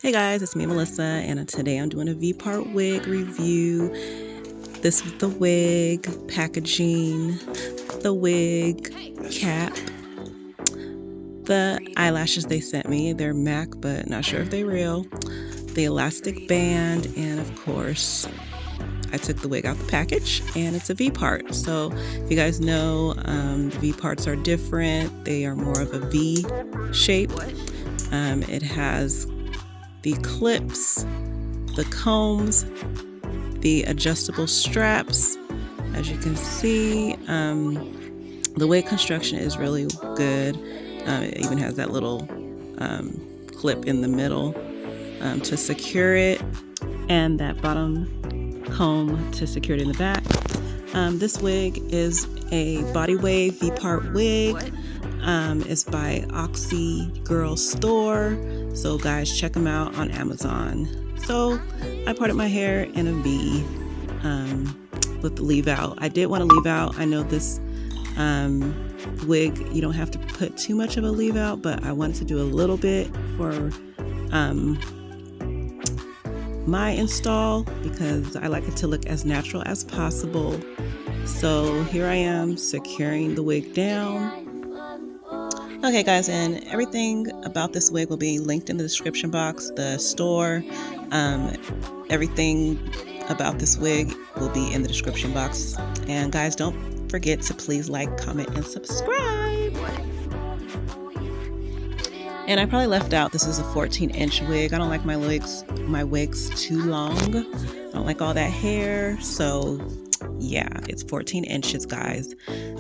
Hey guys, it's me Melissa, and today I'm doing a V-part wig review. This is the wig packaging, the wig cap, the eyelashes they sent me. They're MAC, but not sure if they're real. The elastic band, and of course, I took the wig out the package, and it's a V-part. So if you guys know, the V-parts are different. They are more of a V shape. It has the clips, the combs, the adjustable straps. As you can see, the wig construction is really good. It even has that little clip in the middle to secure it, and that bottom comb to secure it in the back. This wig is a body wave V-part wig. It's by Oxy Girl Store. So guys, check them out on Amazon. So I parted my hair in a V with the leave out. I did want to leave out. I know this wig, you don't have to put too much of a leave out, but I wanted to do a little bit for my install because I like it to look as natural as possible. So here I am securing the wig down. Okay guys, and everything about this wig will be linked in the description box. The store, everything about this wig will be in the description box. And guys, don't forget to please like, comment, and subscribe. And I probably left out, this is a 14-inch wig. I don't like my wigs too long. I don't like all that hair, so yeah, it's 14 inches, guys.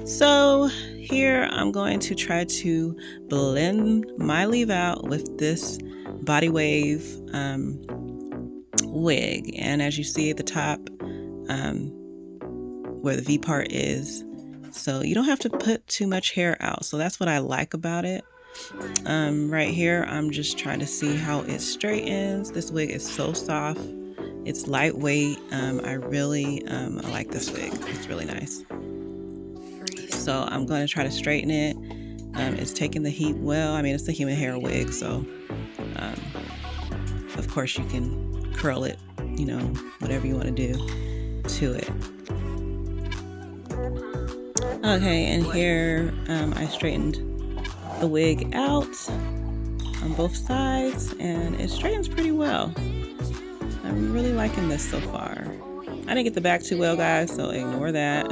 So here I'm going to try to blend my leave out with this body wave wig. And as you see at the top, where the V part is, so you don't have to put too much hair out. So that's what I like about it. Right here, I'm just trying to see how it straightens. This wig is so soft. It's lightweight. I really I like this wig. It's really nice. So I'm going to try to straighten it. It's taking the heat well. I mean, it's a human hair wig, so of course you can curl it, you know, whatever you want to do to it. Okay, and here I straightened the wig out on both sides, and it straightens pretty well. I'm really liking this so far. I didn't get the back too well, guys, so ignore that.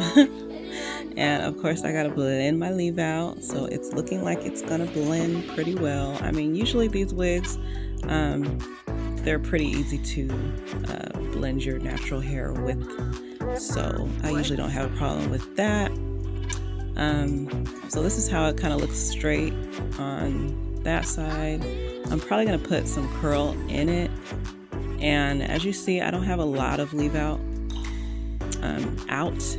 And of course I gotta blend my leave out, so it's looking like it's gonna blend pretty well. I mean, usually these wigs, they're pretty easy to blend your natural hair with, so I usually don't have a problem with that. So this is how it kind of looks straight on that side. I'm probably gonna put some curl in it. And as you see, I don't have a lot of leave out out.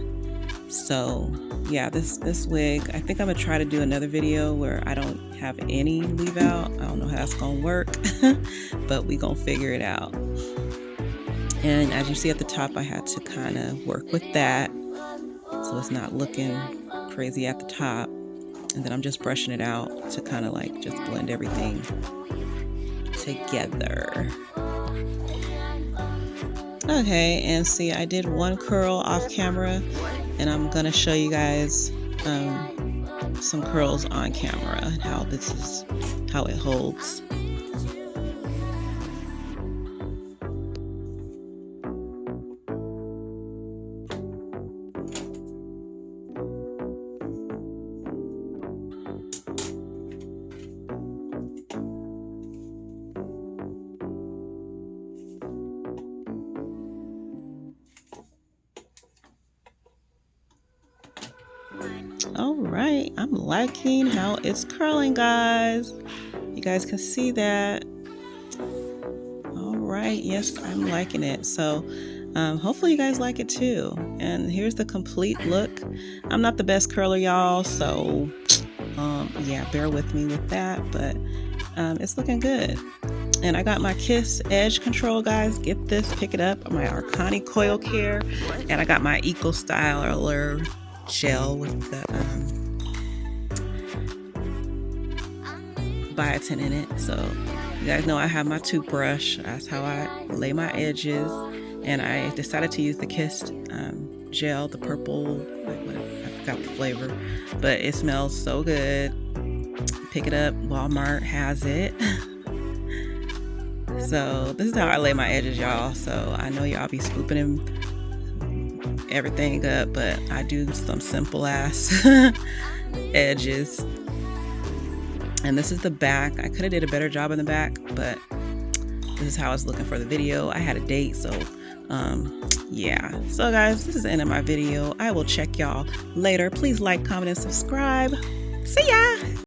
So yeah, this wig, I think I'm gonna try to do another video where I don't have any leave out. I don't know how that's gonna work, but we gonna figure it out. And as you see at the top, I had to kind of work with that so it's not looking crazy at the top. And then I'm just brushing it out to kind of like just blend everything together. Okay, and see, I did one curl off camera, and I'm gonna show you guys some curls on camera and how it holds. All right, I'm liking how it's curling, guys. You guys can see that. All right, yes, I'm liking it. So hopefully you guys like it too. And here's the complete look. I'm not the best curler, y'all, so yeah, bear with me with that, but it's looking good. And I got my Kiss Edge Control, guys. Get this, pick it up. My Arcani Coil Care, and I got my Eco Styler gel with the biotin in it. So you guys know I have my toothbrush. That's how I lay my edges. And I decided to use the Kissed gel, the purple, I forgot the flavor, but it smells so good. Pick it up, Walmart has it. So this is how I lay my edges, y'all. So I know y'all be swooping everything up, but I do some simple ass edges. And this is the back. I could have did a better job in the back, but this is how I was looking for the video. I had a date, so yeah. So guys, this is the end of my video. I will check y'all later. Please like, comment, and subscribe. See ya.